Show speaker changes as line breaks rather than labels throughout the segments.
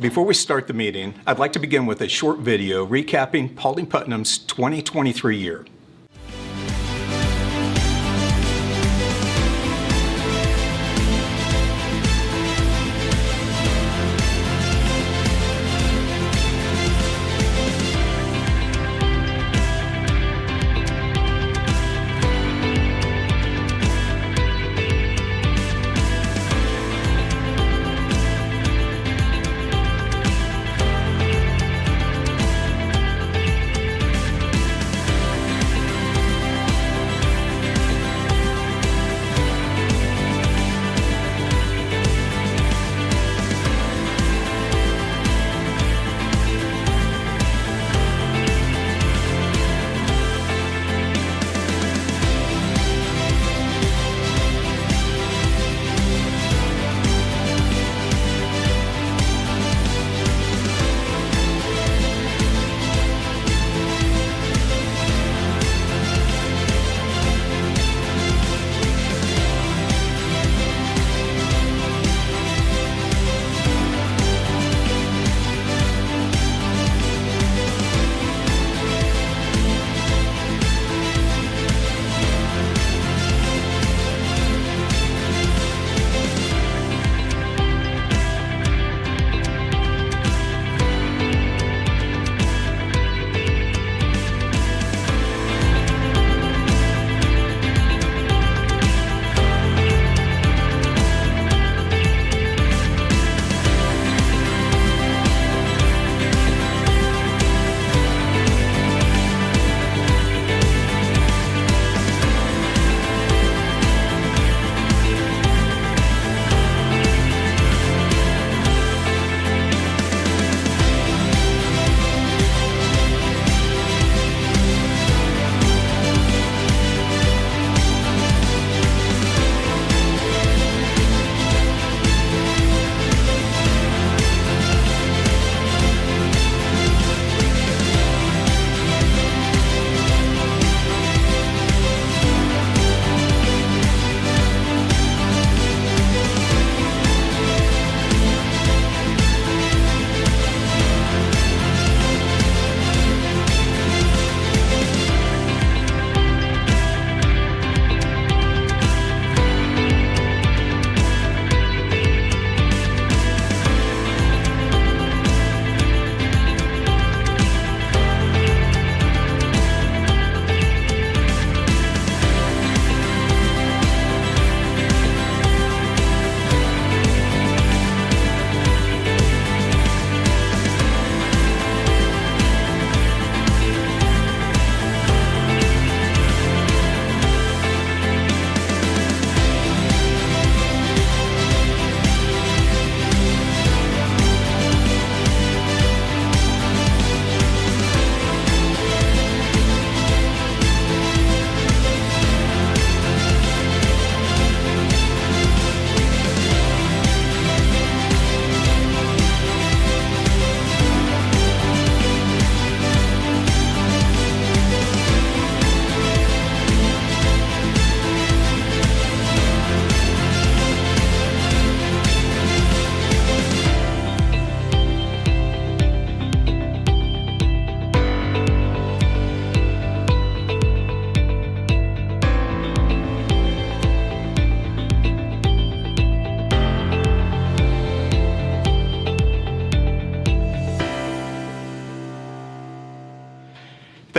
Before we start the meeting, I'd like to begin with a short video recapping Paulding Putnam's 2023 year.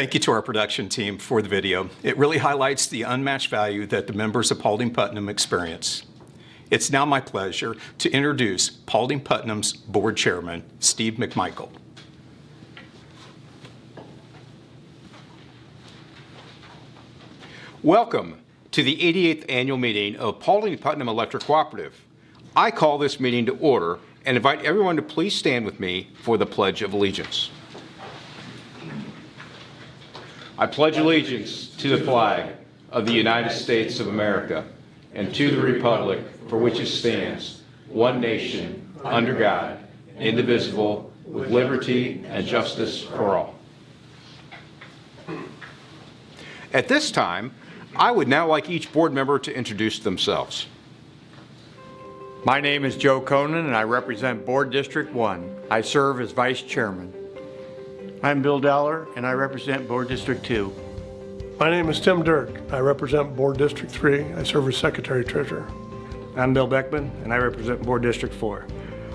Thank you to our production team for the video. It really highlights the unmatched value that the members of Paulding Putnam experience. It's now my pleasure to introduce Paulding Putnam's Board Chairman, Steve McMichael.
Welcome to the 88th annual meeting of Paulding Putnam Electric Cooperative. I call this meeting to order and invite everyone to please stand with me for the Pledge of Allegiance. I pledge allegiance to the flag of the United States of America and to the republic for which it stands, one nation, under God, indivisible, with liberty and justice for all. At this time, I would now like each board member to introduce themselves.
My name is Joe Conan, and I represent Board District 1. I serve as Vice Chairman.
I'm Bill Dowler, and I represent Board District 2.
My name is Tim Dirk. I represent Board District 3. I serve as Secretary Treasurer.
I'm Bill Beckman, and I represent Board District 4.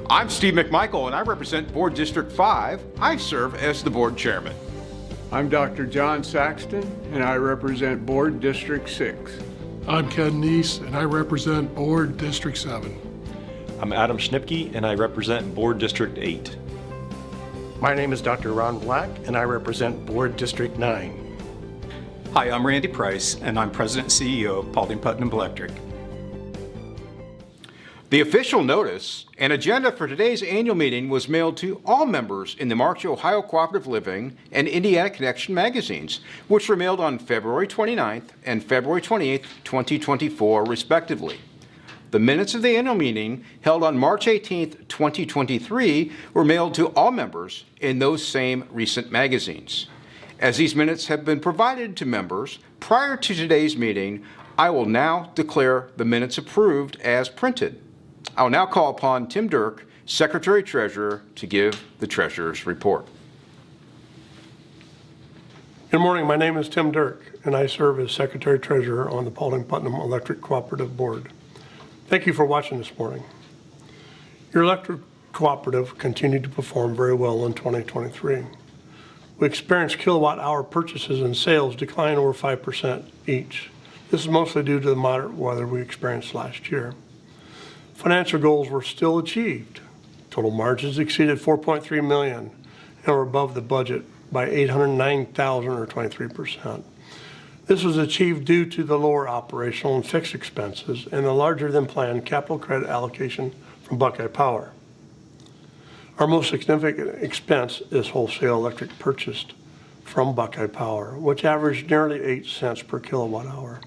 I'm Steve McMichael, and I represent Board District 5. I serve as the Board Chairman.
I'm Dr. John Saxton, and I represent Board District 6.
I'm Ken Neese, and I represent Board District 7.
I'm Adam Schnipke, and I represent Board District 8.
My name is Dr. Ron Black, and I represent Board District 9.
Hi, I'm Randy Price, and I'm President and CEO of Paulding Putnam Electric.
The official notice and agenda for today's annual meeting was mailed to all members in the March Ohio Cooperative Living and Indiana Connection magazines, which were mailed on February 29th and February 28th, 2024, respectively. The minutes of the annual meeting held on March 18th, 2023, were mailed to all members in those same recent magazines. As these minutes have been provided to members prior to today's meeting, I will now declare the minutes approved as printed. I will now call upon Tim Dirk, Secretary Treasurer, to give the Treasurer's report.
Good morning. My name is Tim Dirk, and I serve as Secretary Treasurer on the Paulding Putnam Electric Cooperative Board. Thank you for watching this morning. Your electric cooperative continued to perform very well in 2023. We experienced kilowatt-hour purchases and sales decline over 5% each. This is mostly due to the moderate weather we experienced last year. Financial goals were still achieved. Total margins exceeded $4.3 million and were above the budget by $809,000 or 23%. This was achieved due to the lower operational and fixed expenses and the larger than planned capital credit allocation from Buckeye Power. Our most significant expense is wholesale electric purchased from Buckeye Power, which averaged nearly 8 cents per kilowatt hour.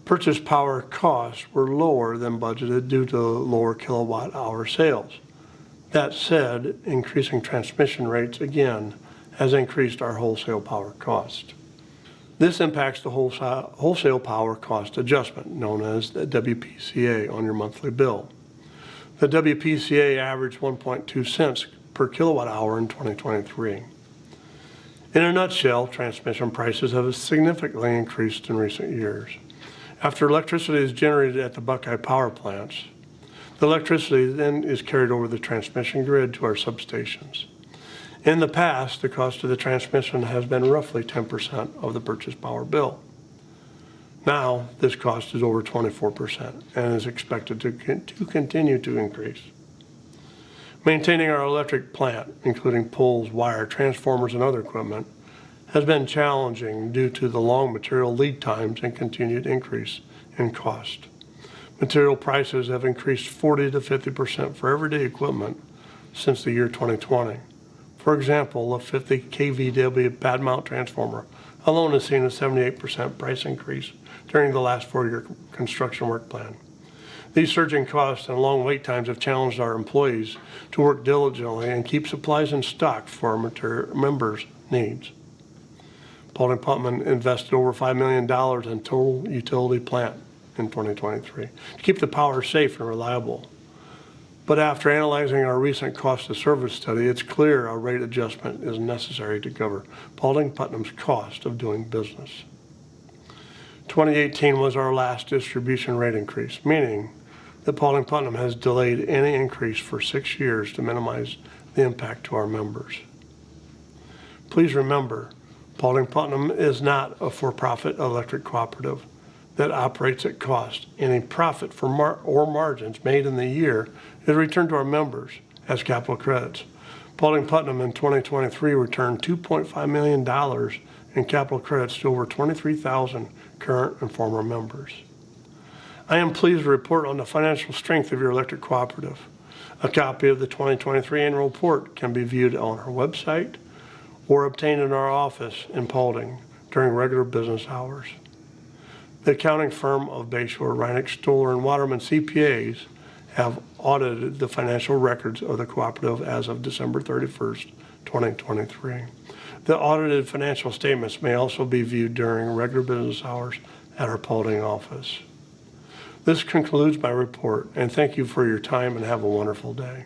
Purchase power costs were lower than budgeted due to lower kilowatt hour sales. That said, increasing transmission rates again has increased our wholesale power cost. This impacts the wholesale power cost adjustment, known as the WPCA, on your monthly bill. The WPCA averaged 1.2 cents per kilowatt hour in 2023. In a nutshell, transmission prices have significantly increased in recent years. After electricity is generated at the Buckeye Power plants, the electricity then is carried over the transmission grid to our substations. In the past, the cost of the transmission has been roughly 10% of the purchase power bill. Now, this cost is over 24% and is expected to continue to increase. Maintaining our electric plant, including poles, wire, transformers, and other equipment, has been challenging due to the long material lead times and continued increase in cost. Material prices have increased 40 to 50% for everyday equipment since the year 2020. For example, a 50 kVW pad mount transformer alone has seen a 78% price increase during the last 4-year construction work plan. These surging costs and long wait times have challenged our employees to work diligently and keep supplies in stock for our members' needs. Paulding Putnam invested over $5 million in total utility plant in 2023 to keep the power safe and reliable. But after analyzing our recent cost of service study, it's clear a rate adjustment is necessary to cover Paulding Putnam's cost of doing business. 2018 was our last distribution rate increase, meaning that Paulding Putnam has delayed any increase for 6 years to minimize the impact to our members. Please remember, Paulding Putnam is not a for-profit electric cooperative that operates at cost. Any profit or margins made in the year is returned to our members as capital credits. Paulding Putnam in 2023 returned $2.5 million in capital credits to over 23,000 current and former members. I am pleased to report on the financial strength of your electric cooperative. A copy of the 2023 annual report can be viewed on our website or obtained in our office in Paulding during regular business hours. The accounting firm of Bayshore, Reineck, Stoller, and Waterman CPAs have audited the financial records of the cooperative as of December 31st, 2023. The audited financial statements may also be viewed during regular business hours at our Paulding office. This concludes my report, and thank you for your time and have a wonderful day.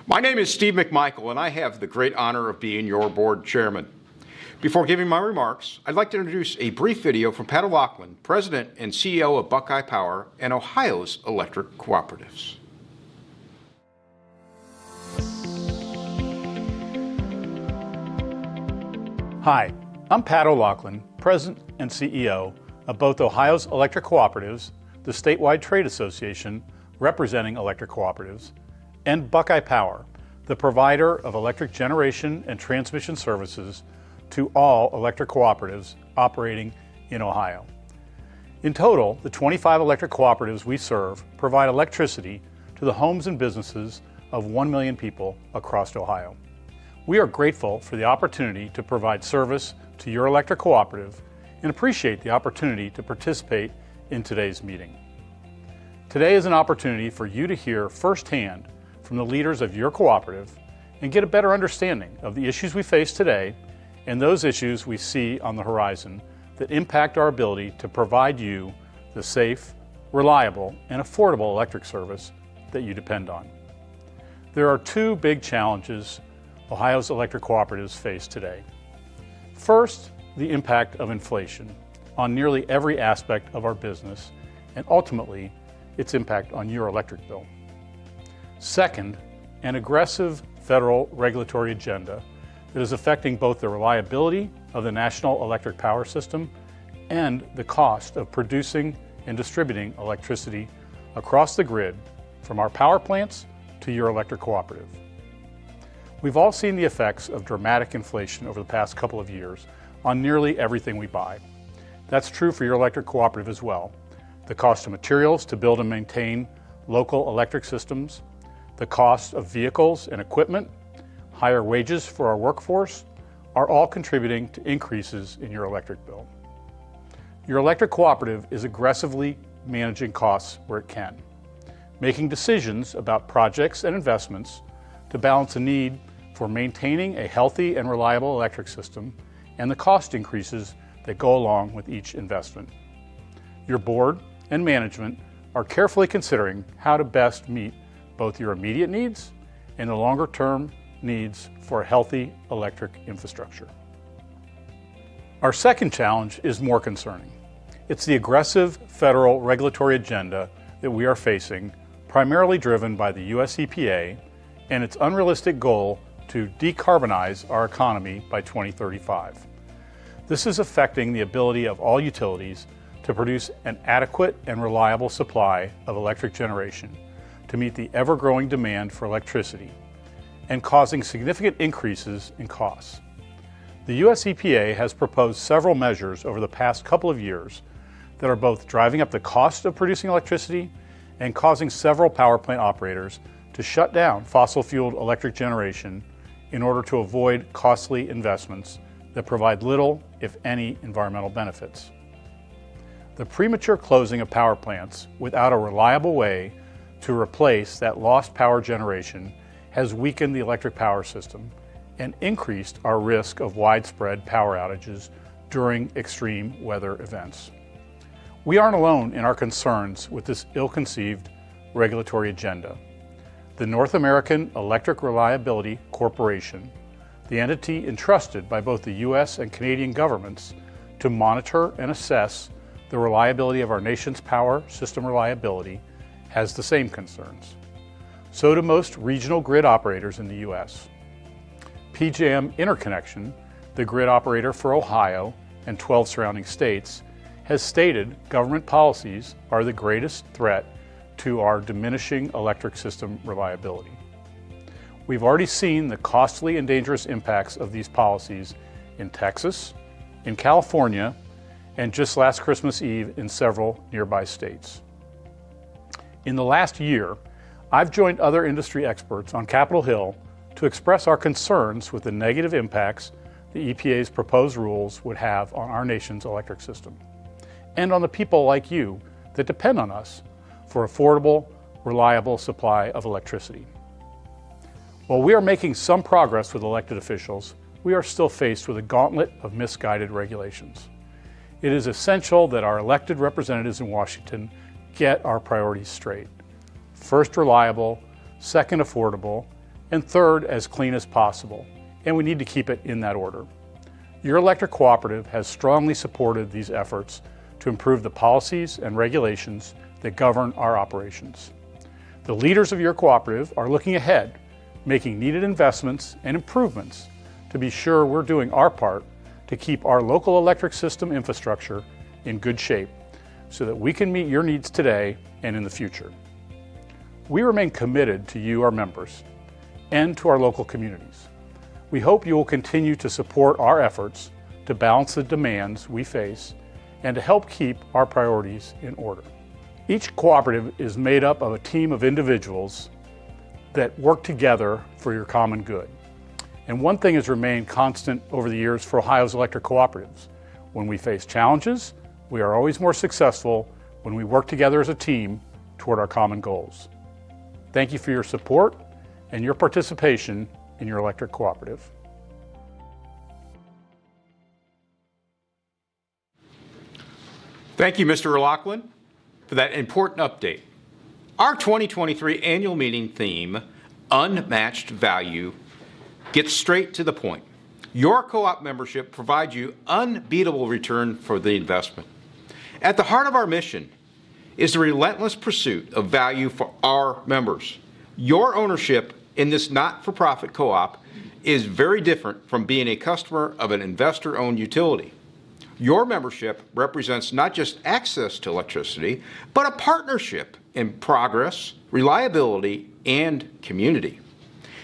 My name is Steve McMichael, and I have the great honor of being your board chairman. Before giving my remarks, I'd like to introduce a brief video from Pat O'Loughlin, President and CEO of Buckeye Power and Ohio's electric cooperatives.
Hi, I'm Pat O'Loughlin, President and CEO of both Ohio's electric cooperatives, the statewide trade association representing electric cooperatives, and Buckeye Power, the provider of electric generation and transmission services to all electric cooperatives operating in Ohio. In total, the 25 electric cooperatives we serve provide electricity to the homes and businesses of 1 million people across Ohio. We are grateful for the opportunity to provide service to your electric cooperative and appreciate the opportunity to participate in today's meeting. Today is an opportunity for you to hear firsthand from the leaders of your cooperative and get a better understanding of the issues we face today and those issues we see on the horizon that impact our ability to provide you the safe, reliable, and affordable electric service that you depend on. There are two big challenges Ohio's electric cooperatives face today. First, the impact of inflation on nearly every aspect of our business and ultimately its impact on your electric bill. Second, an aggressive federal regulatory agenda that is affecting both the reliability of the national electric power system and the cost of producing and distributing electricity across the grid from our power plants to your electric cooperative. We've all seen the effects of dramatic inflation over the past couple of years on nearly everything we buy. That's true for your electric cooperative as well. The cost of materials to build and maintain local electric systems, the cost of vehicles and equipment, higher wages for our workforce are all contributing to increases in your electric bill. Your electric cooperative is aggressively managing costs where it can, making decisions about projects and investments to balance a need for maintaining a healthy and reliable electric system and the cost increases that go along with each investment. Your board and management are carefully considering how to best meet both your immediate needs and the longer-term needs for a healthy electric infrastructure. Our second challenge is more concerning. It's the aggressive federal regulatory agenda that we are facing, primarily driven by the US EPA and its unrealistic goal to decarbonize our economy by 2035. This is affecting the ability of all utilities to produce an adequate and reliable supply of electric generation to meet the ever-growing demand for electricity and causing significant increases in costs. The US EPA has proposed several measures over the past couple of years that are both driving up the cost of producing electricity and causing several power plant operators to shut down fossil-fueled electric generation in order to avoid costly investments that provide little, if any, environmental benefits. The premature closing of power plants without a reliable way to replace that lost power generation has weakened the electric power system and increased our risk of widespread power outages during extreme weather events. We aren't alone in our concerns with this ill-conceived regulatory agenda. The North American Electric Reliability Corporation, the entity entrusted by both the US and Canadian governments to monitor and assess the reliability of our nation's power system reliability, has the same concerns. So do most regional grid operators in the US. PJM Interconnection, the grid operator for Ohio and 12 surrounding states, has stated government policies are the greatest threat to our diminishing electric system reliability. We've already seen the costly and dangerous impacts of these policies in Texas, in California, and just last Christmas Eve in several nearby states. In the last year, I've joined other industry experts on Capitol Hill to express our concerns with the negative impacts the EPA's proposed rules would have on our nation's electric system, and on the people like you that depend on us for affordable, reliable supply of electricity. While we are making some progress with elected officials, we are still faced with a gauntlet of misguided regulations. it is essential that our elected representatives in Washington get our priorities straight. First, reliable, second, affordable, and third, as clean as possible. And we need to keep it in that order. Your electric cooperative has strongly supported these efforts to improve the policies and regulations that govern our operations. The leaders of your cooperative are looking ahead, making needed investments and improvements to be sure we're doing our part to keep our local electric system infrastructure in good shape so that we can meet your needs today and in the future. We remain committed to you, our members, and to our local communities. We hope you will continue to support our efforts to balance the demands we face and to help keep our priorities in order. Each cooperative is made up of a team of individuals that work together for your common good. And one thing has remained constant over the years for Ohio's electric cooperatives. When we face challenges, we are always more successful when we work together as a team toward our common goals. Thank you for your support and your participation in your electric cooperative.
Thank you, Mr. O'Loughlin, for that important update. Our 2023 annual meeting theme, Unmatched Value, gets straight to the point. Your co-op membership provides you unbeatable return for the investment. At the heart of our mission is the relentless pursuit of value for our members. Your ownership in this not-for-profit co-op is very different from being a customer of an investor-owned utility. Your membership represents not just access to electricity, but a partnership in progress, reliability, and community.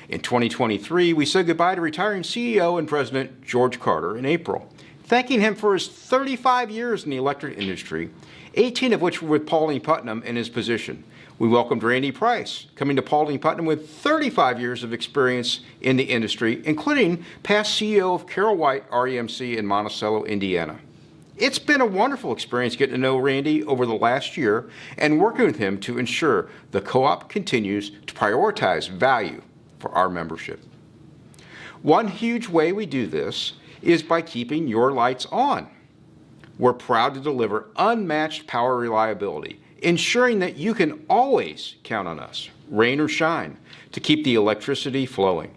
In 2023, we said goodbye to retiring CEO and President George Carter in April, thanking him for his 35 years in the electric industry, 18 of which were with Pauline Putnam in his position. We welcomed Randy Price, coming to Pauline Putnam with 35 years of experience in the industry, including past CEO of Carol White REMC in Monticello, Indiana. It's been a wonderful experience getting to know Randy over the last year and working with him to ensure the co-op continues to prioritize value for our membership. One huge way we do this is by keeping your lights on. We're proud to deliver unmatched power reliability, ensuring that you can always count on us, rain or shine, to keep the electricity flowing.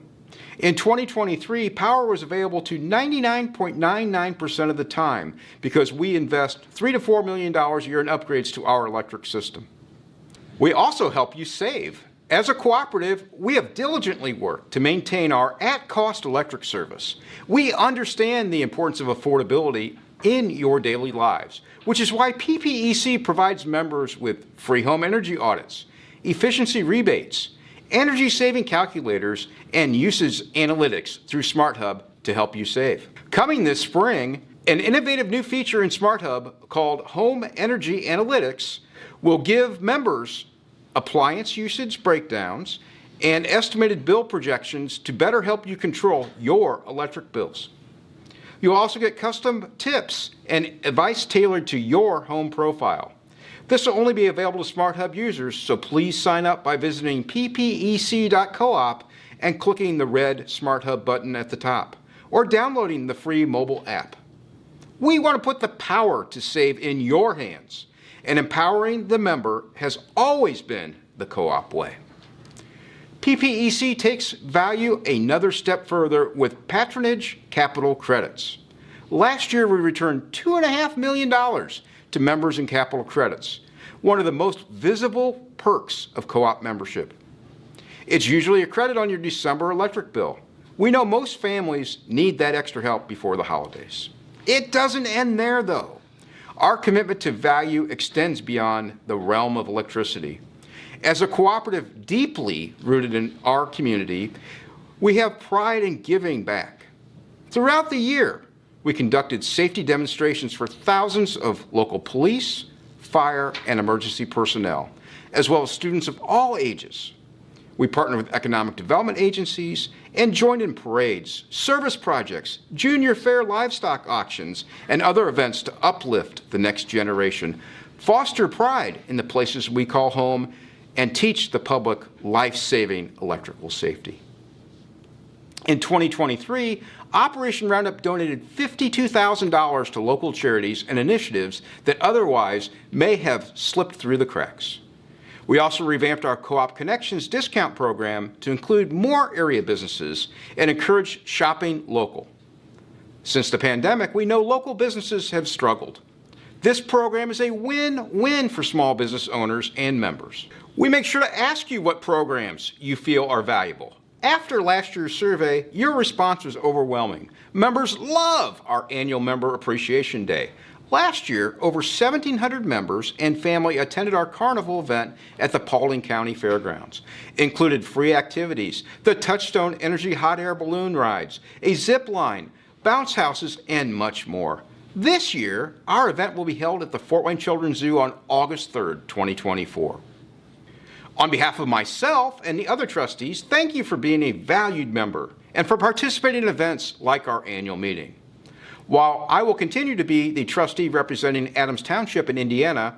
In 2023, power was available to 99.99% of the time because we invest $3 to $4 million a year in upgrades to our electric system. We also help you save. As a cooperative, we have diligently worked to maintain our at-cost electric service. We understand the importance of affordability in your daily lives, which is why PPEC provides members with free home energy audits, efficiency rebates, energy-saving calculators, and usage analytics through SmartHub to help you save. Coming this spring, an innovative new feature in SmartHub called Home Energy Analytics will give members appliance usage breakdowns and estimated bill projections to better help you control your electric bills. You'll also get custom tips and advice tailored to your home profile. This will only be available to SmartHub users, so please sign up by visiting ppec.coop and clicking the red SmartHub button at the top, or downloading the free mobile app. We want to put the power to save in your hands, and empowering the member has always been the co-op way. PPEC takes value another step further with patronage capital credits. Last year, we returned $2.5 million to members in capital credits, one of the most visible perks of co-op membership. It's usually a credit on your December electric bill. We know most families need that extra help before the holidays. It doesn't end there, though. Our commitment to value extends beyond the realm of electricity. As a cooperative deeply rooted in our community, we have pride in giving back. Throughout the year, we conducted safety demonstrations for thousands of local police, fire, and emergency personnel, as well as students of all ages. We partnered with economic development agencies and joined in parades, service projects, junior fair livestock auctions, and other events to uplift the next generation, foster pride in the places we call home, and teach the public life-saving electrical safety. In 2023, Operation Roundup donated $52,000 to local charities and initiatives that otherwise may have slipped through the cracks. We also revamped our Co-op Connections discount program to include more area businesses and encourage shopping local. Since the pandemic, we know local businesses have struggled. This program is a win-win for small business owners and members. We make sure to ask you what programs you feel are valuable. After last year's survey, your response was overwhelming. Members love our annual Member Appreciation Day. Last year, over 1,700 members and family attended our carnival event at the Paulding County Fairgrounds. Included free activities, the Touchstone Energy hot air balloon rides, a zip line, bounce houses, and much more. This year, our event will be held at the Fort Wayne Children's Zoo on August 3rd, 2024. On behalf of myself and the other trustees, thank you for being a valued member and for participating in events like our annual meeting. While I will continue to be the trustee representing Adams Township in Indiana,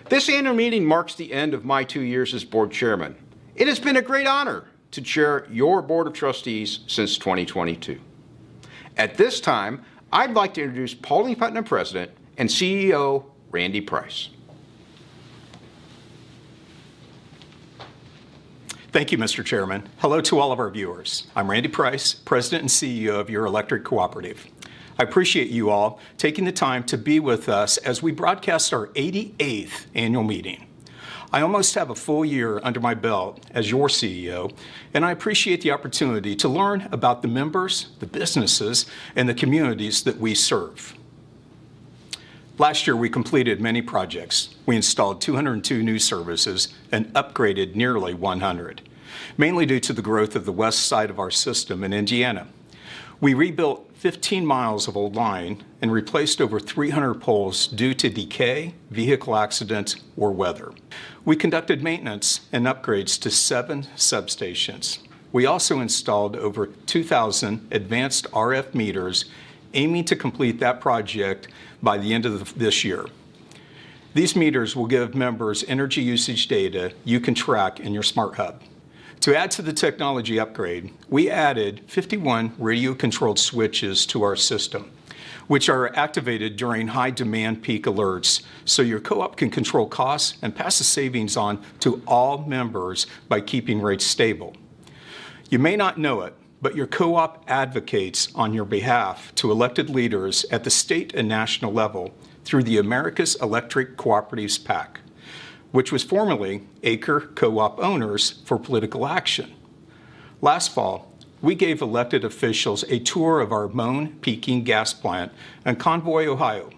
this annual meeting marks the end of my 2 years as board chairman. It has been a great honor to chair your board of trustees since 2022. At this time, I'd like to introduce Paulding Putnam President and CEO Randy Price.
Thank you, Mr. Chairman. Hello to all of our viewers. I'm Randy Price, President and CEO of your electric cooperative. I appreciate you all taking the time to be with us as we broadcast our 88th annual meeting. I almost have a full year under my belt as your CEO, and I appreciate the opportunity to learn about the members, the businesses, and the communities that we serve. Last year, we completed many projects. We installed 202 new services and upgraded nearly 100, mainly due to the growth of the west side of our system in Indiana. We rebuilt 15 miles of old line and replaced over 300 poles due to decay, vehicle accidents, or weather. We conducted maintenance and upgrades to 7 substations. We also installed over 2,000 advanced RF meters, aiming to complete that project by the end of this year. These meters will give members energy usage data you can track in your smart hub. To add to the technology upgrade, we added 51 radio-controlled switches to our system, which are activated during high-demand peak alerts, so your co-op can control costs and pass the savings on to all members by keeping rates stable. You may not know it, but your co-op advocates on your behalf to elected leaders at the state and national level through the America's Electric Cooperatives PAC, which was formerly Acre Co-op Owners for Political Action. Last fall, we gave elected officials a tour of our Moan peaking gas plant in Convoy, Ohio.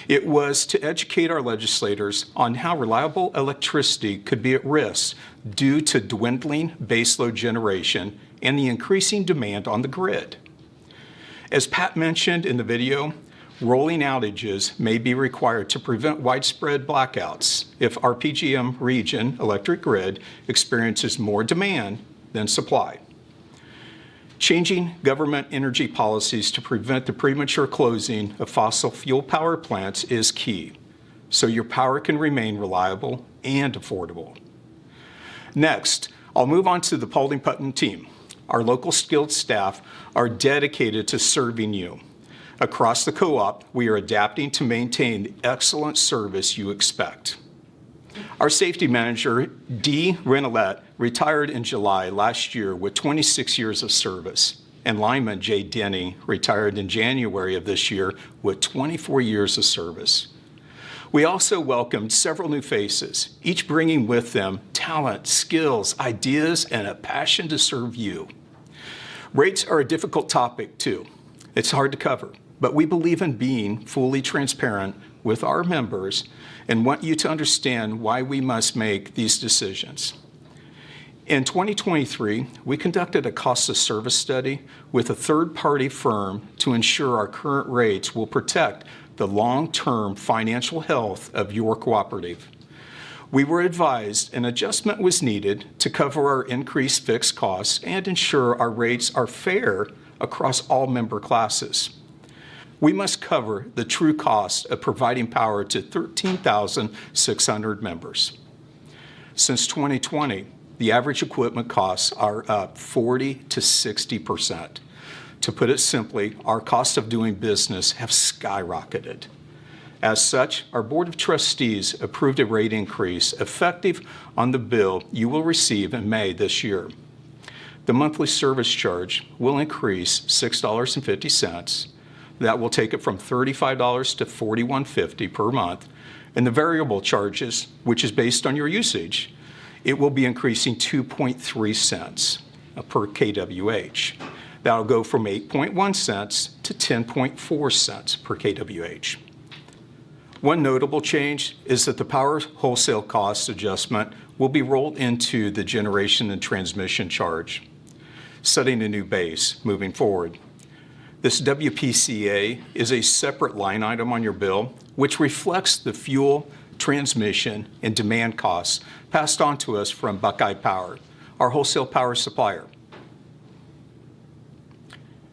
It was to educate our legislators on how reliable electricity could be at risk due to dwindling baseload generation and the increasing demand on the grid. As Pat mentioned in the video, rolling outages may be required to prevent widespread blackouts if our PJM region electric grid experiences more demand than supply. Changing government energy policies to prevent the premature closing of fossil fuel power plants is key, so your power can remain reliable and affordable. Next, I'll move on to the Paulding Putnam team. Our local skilled staff are dedicated to serving you. Across the co-op, we are adapting to maintain the excellent service you expect. Our safety manager, Dee Renolette, retired in July last year with 26 years of service, and lineman Jay Denny retired in January of this year with 24 years of service. We also welcomed several new faces, each bringing with them talent, skills, ideas, and a passion to serve you. Rates are a difficult topic, too. It's hard to cover, but we believe in being fully transparent with our members and want you to understand why we must make these decisions. In 2023, we conducted a cost of service study with a third-party firm to ensure our current rates will protect the long-term financial health of your cooperative. We were advised an adjustment was needed to cover our increased fixed costs and ensure our rates are fair across all member classes. We must cover the true cost of providing power to 13,600 members. Since 2020, the average equipment costs are up 40 to 60%. To put it simply, our cost of doing business have skyrocketed. As such, our Board of Trustees approved a rate increase effective on the bill you will receive in May this year. The monthly service charge will increase $6.50. That will take it from $35 to $41.50 per month. And the variable charges, which is based on your usage, it will be increasing 2.3 cents per kWh. That'll go from 8.1 cents to 10.4 cents per kWh. One notable change is that the power wholesale cost adjustment will be rolled into the generation and transmission charge, setting a new base moving forward. This WPCA is a separate line item on your bill, which reflects the fuel, transmission, and demand costs passed on to us from Buckeye Power, our wholesale power supplier.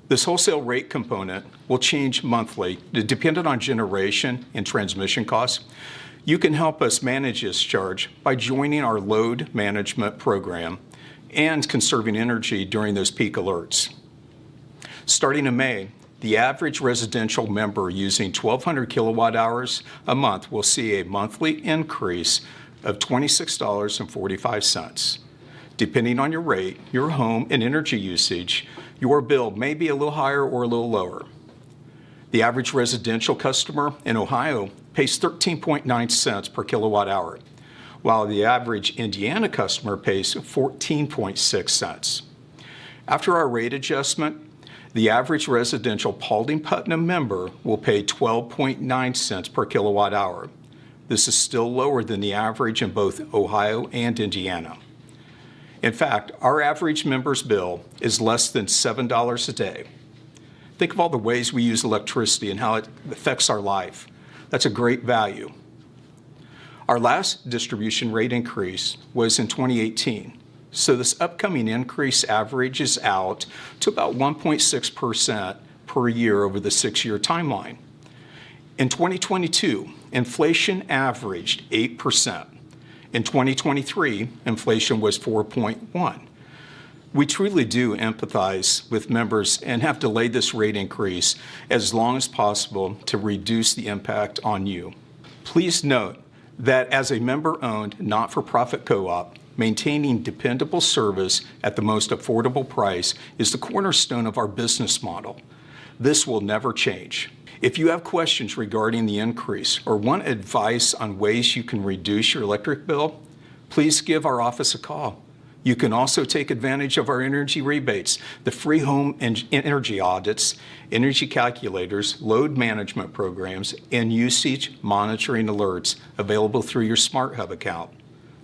This wholesale rate component will change monthly dependent on generation and transmission costs. You can help us manage this charge by joining our load management program and conserving energy during those peak alerts. Starting in May, the average residential member using 1,200 kilowatt hours a month will see a monthly increase of $26.45. Depending on your rate, your home, and energy usage, your bill may be a little higher or a little lower. The average residential customer in Ohio pays 13.9 cents per kilowatt hour, while the average Indiana customer pays 14.6 cents. After our rate adjustment, the average residential Paulding-Putnam member will pay 12.9 cents per kilowatt hour. This is still lower than the average in both Ohio and Indiana. In fact, our average member's bill is less than $7 a day. Think of all the ways we use electricity and how it affects our life. That's a great value. Our last distribution rate increase was in 2018. So this upcoming increase averages out to about 1.6% per year over the 6-year timeline. In 2022, inflation averaged 8%. In 2023, inflation was 4.1%. We truly do empathize with members and have delayed this rate increase as long as possible to reduce the impact on you. Please note that as a member-owned, not-for-profit co-op, maintaining dependable service at the most affordable price is the cornerstone of our business model. This will never change. If you have questions regarding the increase or want advice on ways you can reduce your electric bill, please give our office a call. You can also take advantage of our energy rebates, the free home energy audits, energy calculators, load management programs, and usage monitoring alerts available through your Smart Hub account.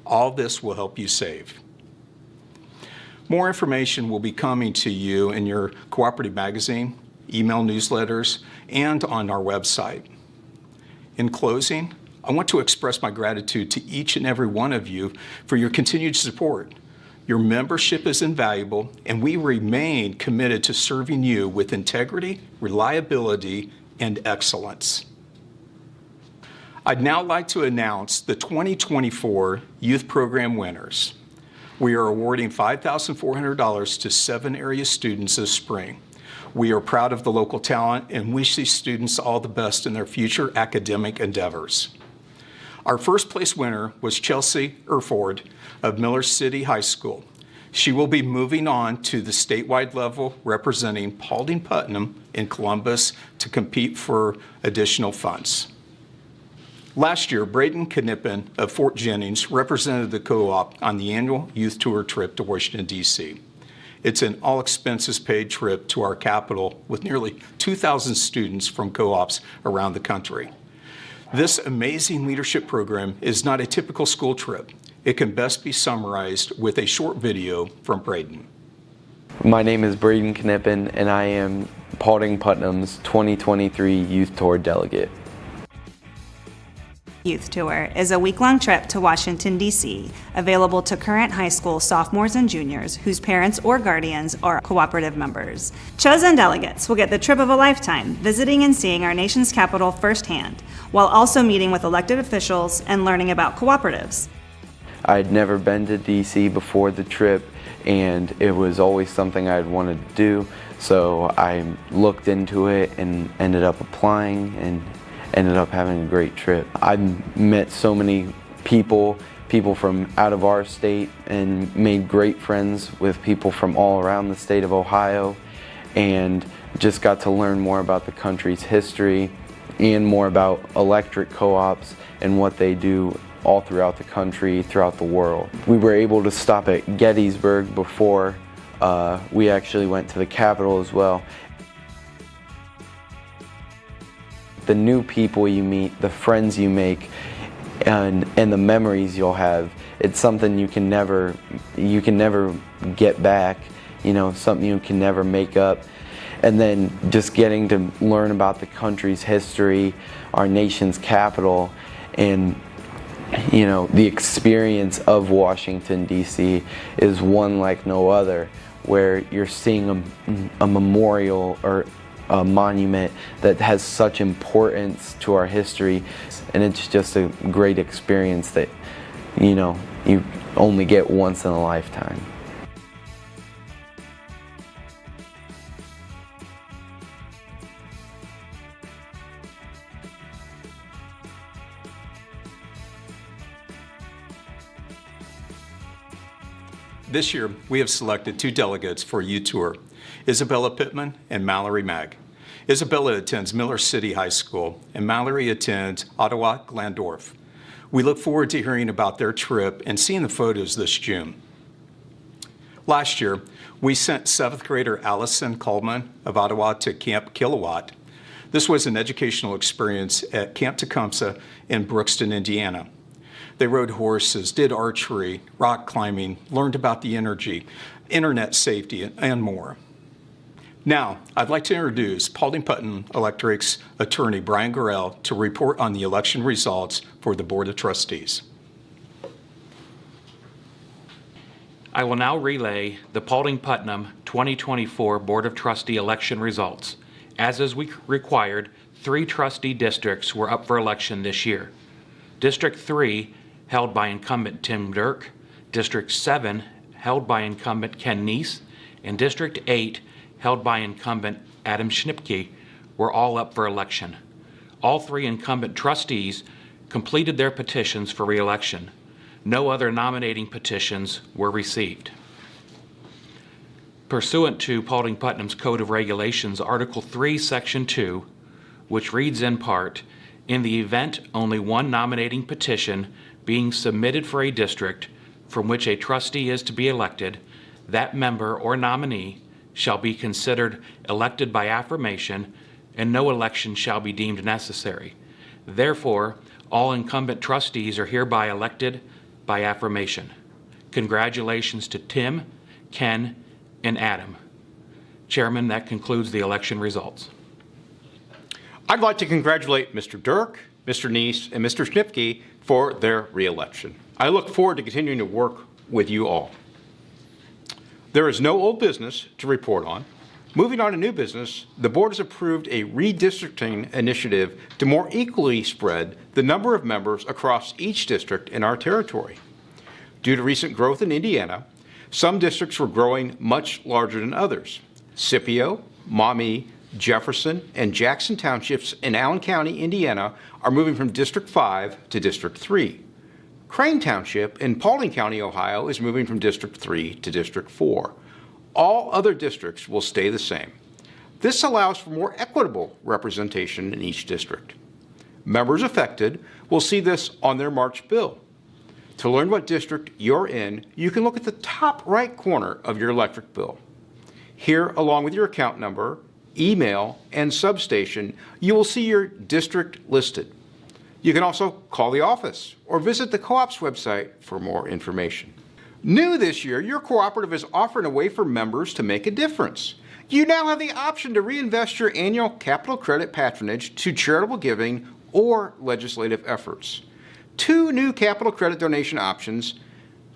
All this will help you save. More information will be coming to you in your cooperative magazine, email newsletters, and on our website. In closing, I want to express my gratitude to each and every one of you for your continued support. Your membership is invaluable, and we remain committed to serving you with integrity, reliability, and excellence. I'd now like to announce the 2024 Youth Program winners. We are awarding $5,400 to 7 area students this spring. We are proud of the local talent and wish these students all the best in their future academic endeavors. Our first place winner was Chelsea Erford of Miller City High School. She will be moving on to the statewide level representing Paulding-Putnam in Columbus to compete for additional funds. Last year, Braden Knippen of Fort Jennings represented the co-op on the annual youth tour trip to Washington, D.C. It's an all-expenses-paid trip to our capital with nearly 2,000 students from co-ops around the country. This amazing leadership program is not a typical school trip. It can best be summarized with a short video from Braden.
My name is Braden Knippen, and I am Paulding-Putnam's 2023 Youth Tour Delegate.
Youth Tour is a week-long trip to Washington, D.C., available to current high school sophomores and juniors whose parents or guardians are cooperative members. Chosen delegates will get the trip of a lifetime, visiting and seeing our nation's capital firsthand, while also meeting with elected officials and learning about cooperatives.
I'd never been to DC before the trip, and it was always something I'd wanted to do. So I looked into it and ended up applying and ended up having a great trip. I've met so many people from out of our state, and made great friends with people from all around the state of Ohio, and just got to learn more about the country's history and more about electric co-ops and what they do all throughout the country, throughout the world. We were able to stop at Gettysburg before we actually went to the Capitol as well. The new people you meet, the friends you make, and the memories you'll have, it's something you can never get back, you know, something you can never make up. And then just getting to learn about the country's history, our nation's capital, and you know, the experience of Washington, D.C. is one like no other, where you're seeing a memorial or a monument that has such importance to our history, and it's just a great experience that, you know, you only get once in a lifetime.
This year, we have selected 2 delegates for a U-Tour, Isabella Pittman and Mallory Mag. Isabella attends Miller City High School, and Mallory attends Ottawa Glandorf. We look forward to hearing about their trip and seeing the photos this June. Last year, we sent 7th grader Allison Coleman of Ottawa to Camp Kilowatt. This was an educational experience at Camp Tecumseh in Brookston, Indiana. They rode horses, did archery, rock climbing, learned about the energy, internet safety, and more. Now, I'd like to introduce Paulding Putnam Electric's attorney, Brian Gorell, to report on the election results for the Board of Trustees.
I will now relay the Paulding Putnam 2024 Board of Trustee election results. As is required, 3 trustee districts were up for election this year. District 3, held by incumbent Tim Dirk, District 7, held by incumbent Ken Neese, and District 8, held by incumbent Adam Schnipke, were all up for election. All 3 incumbent trustees completed their petitions for re-election. No other nominating petitions were received. Pursuant to Paulding Putnam's Code of Regulations, Article 3, Section 2, which reads in part, in the event only one nominating petition being submitted for a district from which a trustee is to be elected, that member or nominee shall be considered elected by affirmation, and no election shall be deemed necessary. Therefore, all incumbent trustees are hereby elected by affirmation. Congratulations to Tim, Ken, and Adam. Chairman, that concludes the election results.
I'd like to congratulate Mr. Dirk, Mr. Neese, and Mr. Schnipke for their re-election. I look forward to continuing to work with you all. There is no old business to report on. Moving on to new business, the board has approved a redistricting initiative to more equally spread the number of members across each district in our territory. Due to recent growth in Indiana, some districts were growing much larger than others. Scipio, Maumee, Jefferson, and Jackson Townships in Allen County, Indiana, are moving from District 5 to District 3. Crane Township in Paulding County, Ohio, is moving from District 3 to District 4. All other districts will stay the same. This allows for more equitable representation in each district. Members affected will see this on their March bill. To learn what district you're in, you can look at the top right corner of your electric bill. Here, along with your account number, email, and substation, you will see your district listed. You can also call the office or visit the co-op's website for more information. New this year, your cooperative is offering a way for members to make a difference. You now have the option to reinvest your annual capital credit patronage to charitable giving or legislative efforts. 2 new capital credit donation options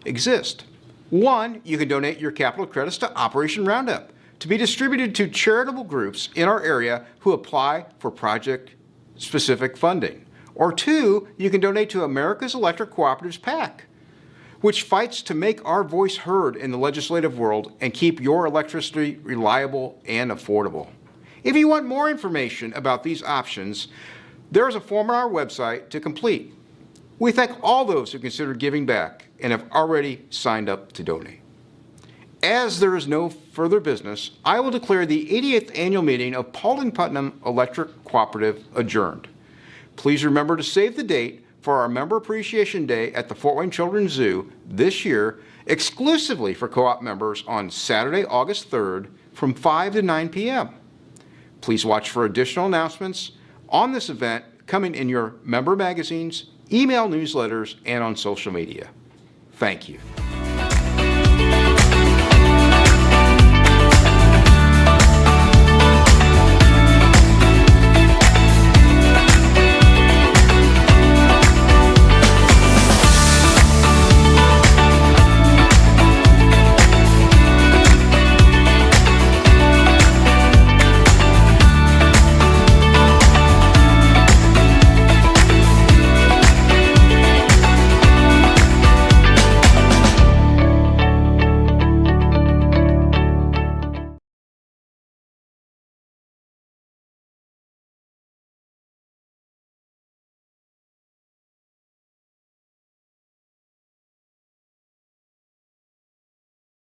exist. 1, you can donate your capital credits to Operation Roundup to be distributed to charitable groups in our area who apply for project-specific funding. Or 2, you can donate to America's Electric Cooperatives PAC. which fights to make our voice heard in the legislative world and keep your electricity reliable and affordable. If you want more information about these options, there is a form on our website to complete. We thank all those who consider giving back and have already signed up to donate. As there is no further business, I will declare the 88th annual meeting of Paulding Putnam Electric Cooperative adjourned. Please remember to save the date for our Member Appreciation Day at the Fort Wayne Children's Zoo this year, exclusively for co-op members on Saturday, August 3rd from 5 to 9 p.m. Please watch for additional announcements on this event coming in your member magazines, email newsletters, and on social media. Thank you.